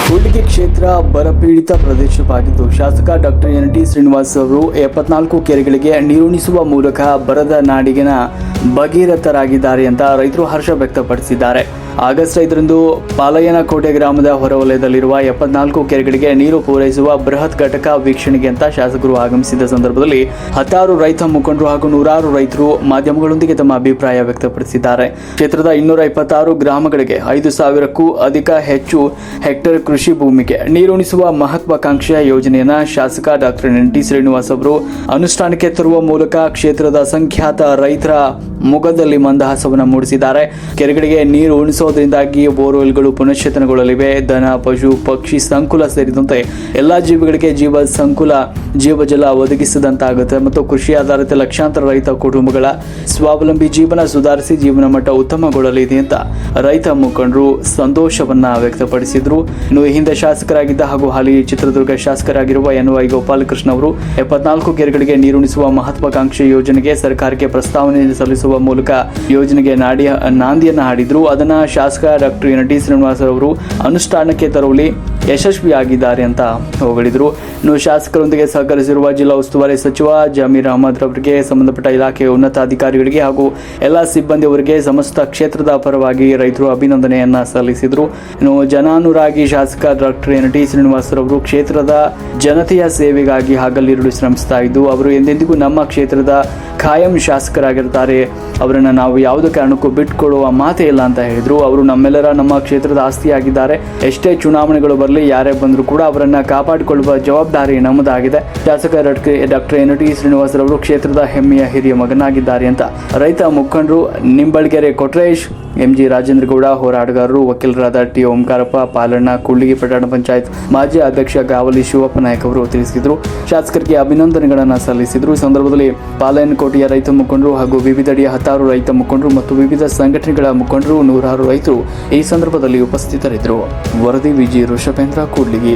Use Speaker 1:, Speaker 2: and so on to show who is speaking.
Speaker 1: ಕೂಡ್ಲಿಗಿ ಕ್ಷೇತ್ರ ಬರಪೀಡಿತ ಪ್ರದೇಶವಾಗಿದ್ದು ಶಾಸಕ ಡಾಕ್ಟರ್ ಎನ್ ಟಿ ಶ್ರೀನಿವಾಸ್ ಅವರು 74 ಕೆರೆಗಳಿಗೆ ನೀರುಣಿಸುವ ಮೂಲಕ ಬರದ ನಾಡಿಗಿನ ಭಗೀರಥರಾಗಿದ್ದಾರೆ ಅಂತ ರೈತರು ಹರ್ಷ ವ್ಯಕ್ತಪಡಿಸಿದ್ದಾರೆ. ಆಗಸ್ಟ್ 5ರಂದು ಪಾಲಯ್ಯನಕೋಟೆ ಗ್ರಾಮದ ಹೊರವಲಯದಲ್ಲಿರುವ 74 ಕೆರೆಗಳಿಗೆ ನೀರು ಪೂರೈಸುವ ಬೃಹತ್ ಘಟಕ ವೀಕ್ಷಣೆಗೆ ಅಂತ ಶಾಸಕರು ಆಗಮಿಸಿದ ಸಂದರ್ಭದಲ್ಲಿ ಹತ್ತಾರು ರೈತ ಮುಖಂಡರು ಹಾಗೂ ನೂರಾರು ರೈತರು ಮಾಧ್ಯಮಗಳೊಂದಿಗೆ ತಮ್ಮ ಅಭಿಪ್ರಾಯ ವ್ಯಕ್ತಪಡಿಸಿದ್ದಾರೆ. ಕ್ಷೇತ್ರದ 226 ಗ್ರಾಮಗಳಿಗೆ 5,000ಕ್ಕೂ ಹೆಚ್ಚು ಹೆಕ್ಟೇರ್ ಕೃಷಿ ಭೂಮಿಗೆ ನೀರುಣಿಸುವ ಮಹತ್ವಾಕಾಂಕ್ಷೆಯ ಯೋಜನೆಯನ್ನ ಶಾಸಕ ಡಾಕ್ಟರ್ ಎನ್ ಟಿ ಶ್ರೀನಿವಾಸ್ ಅವರು ಅನುಷ್ಠಾನಕ್ಕೆ ತರುವ ಮೂಲಕ ಕ್ಷೇತ್ರದ ಅಸಂಖ್ಯಾತ ರೈತರ ಮೊಗದಲ್ಲಿ ಮಂದಹಾಸವನ್ನು ಮೂಡಿಸಿದ್ದಾರೆ. ಕೆರೆಗಳಿಗೆ ನೀರು ಉಣಿಸೋದ್ರಿಂದಾಗಿ ಬೋರ್ವೆಲ್ಗಳು ಪುನಶ್ಚೇತನಗೊಳ್ಳಲಿವೆ. ದನ, ಪಶು, ಪಕ್ಷಿ ಸಂಕುಲ ಸೇರಿದಂತೆ ಎಲ್ಲಾ ಜೀವಿಗಳಿಗೆ ಜೀವಜಲ ಒದಗಿಸಿದಂತಾಗುತ್ತೆ ಮತ್ತು ಕೃಷಿ ಆಧಾರಿತ ಲಕ್ಷಾಂತರ ರೈತ ಕುಟುಂಬಗಳ ಸ್ವಾವಲಂಬಿ ಜೀವನ ಸುಧಾರಿಸಿ ಜೀವನ ಮಟ್ಟ ಉತ್ತಮಗೊಳ್ಳಲಿದೆ ಅಂತ ರೈತ ಮುಖಂಡರು ಸಂತೋಷವನ್ನ ವ್ಯಕ್ತಪಡಿಸಿದ್ರು. ಇನ್ನು ಹಿಂದೆ ಶಾಸಕರಾಗಿದ್ದ ಹಾಗೂ ಹಾಲಿ ಚಿತ್ರದುರ್ಗ ಶಾಸಕರಾಗಿರುವ ಎನ್.ವೈ. ಗೋಪಾಲಕೃಷ್ಣ ಅವರು 74 ಕೆರೆಗಳಿಗೆ ನೀರುಣಿಸುವ ಮಹತ್ವಾಕಾಂಕ್ಷೆ ಯೋಜನೆಗೆ ಸರ್ಕಾರಕ್ಕೆ ಪ್ರಸ್ತಾವನೆ ಸಲ್ಲಿಸುವ ಮೂಲಕ ಯೋಜನೆಗೆ ನಾಂದಿಯನ್ನ ಹಾಡಿದ್ರು. ಅದನ್ನ ಶಾಸಕ ಡಾಕ್ಟರ್ ಎನ್ ಟಿ ಶ್ರೀನಿವಾಸ್ ಅವರು ಅನುಷ್ಠಾನಕ್ಕೆ ತರುವಲ್ಲಿ ಯಶಸ್ವಿಯಾಗಿದ್ದಾರೆ ಅಂತ ಹೊಗಳಿದ್ರು. ಇನ್ನು ಶಾಸಕರೊಂದಿಗೆ ಸಹಕರಿಸಿರುವ ಜಿಲ್ಲಾ ಉಸ್ತುವಾರಿ ಸಚಿವ ಜಮೀರ್ ಅಹಮದ್ ರವರಿಗೆ, ಸಂಬಂಧಪಟ್ಟ ಇಲಾಖೆಯ ಉನ್ನತ ಅಧಿಕಾರಿಗಳಿಗೆ ಹಾಗೂ ಎಲ್ಲ ಸಿಬ್ಬಂದಿಯವರಿಗೆ ಸಮಸ್ತ ಕ್ಷೇತ್ರದ ಪರವಾಗಿ ರೈತರು ಅಭಿನಂದನೆಯನ್ನ ಸಲ್ಲಿಸಿದ್ರು. ಇನ್ನು ಜನಾನುರಾಗಿ ಶಾಸಕ ಡಾಕ್ಟರ್ ಎನ್ ಟಿ ಶ್ರೀನಿವಾಸ್ ರವರು ಕ್ಷೇತ್ರದ ಜನತೆಯ ಸೇವೆಗಾಗಿ ಹಗಲಿರುಳು ಶ್ರಮಿಸ್ತಾ ಇದ್ದು ಅವರು ಎಂದೆಂದಿಗೂ ನಮ್ಮ ಕ್ಷೇತ್ರದ ಖಾಯಂ ಶಾಸಕರಾಗಿರ್ತಾರೆ. ಅವರನ್ನ ನಾವು ಯಾವುದೇ ಕಾರಣಕ್ಕೂ ಬಿಟ್ಕೊಡುವ ಮಾತೇ ಇಲ್ಲ ಅಂತ ಹೇಳಿದ್ರು. ಅವರು ನಮ್ಮ ಕ್ಷೇತ್ರದ ಆಸ್ತಿಯಾಗಿದ್ದಾರೆ. ಎಷ್ಟೇ ಚುನಾವಣೆಗಳು ಬರಲಿ, ಯಾರೇ ಬಂದರೂ ಕೂಡ ಅವರನ್ನ ಕಾಪಾಡಿಕೊಳ್ಳುವ ಜವಾಬ್ದಾರಿ ನಮ್ಮದಾಗಿದೆ. ಶಾಸಕ ಡಾಕ್ಟರ್ ಎನ್ ಟಿ ಶ್ರೀನಿವಾಸ್ ರವರು ಕ್ಷೇತ್ರದ ಹೆಮ್ಮೆಯ ಹಿರಿಯ ಮಗನಾಗಿದ್ದಾರೆ ಅಂತ ರೈತ ಮುಖಂಡರು ನಿಂಬಳಗೆರೆ ಕೊಟ್ರೇಶ್, ಎಂ.ಜಿ. ರಾಜೇಂದ್ರಗೌಡ, ಹೋರಾಟಗಾರರು, ವಕೀಲರಾದ ಟಿ. ಓಂಕಾರಪ್ಪ, ಪಾಲಣ್ಣ, ಕೂಡ್ಲಿಗಿ ಪಟ್ಟಣ ಪಂಚಾಯತ್ ಮಾಜಿ ಅಧ್ಯಕ್ಷ ಗಾವಲಿ ಶಿವಪ್ಪ ನಾಯಕ್ ಅವರು ತಿಳಿಸಿದರು. ಶಾಸಕರಿಗೆ ಅಭಿನಂದನೆಗಳನ್ನು ಸಲ್ಲಿಸಿದರು. ಈ ಸಂದರ್ಭದಲ್ಲಿ ಪಾಲಯ್ಯನಕೋಟೆಯ ರೈತ ಮುಖಂಡರು ಹಾಗೂ ವಿವಿಧೆಡೆಯ ಹತ್ತಾರು ರೈತ ಮುಖಂಡರು ಮತ್ತು ವಿವಿಧ ಸಂಘಟನೆಗಳ ಮುಖಂಡರು, ನೂರಾರು ರೈತರು ಈ ಸಂದರ್ಭದಲ್ಲಿ ಉಪಸ್ಥಿತರಿದ್ದರು. ವರದಿ ವಿಜಿ ಋಷಭೇಂದ್ರ, ಕೂಡ್ಲಿಗಿ.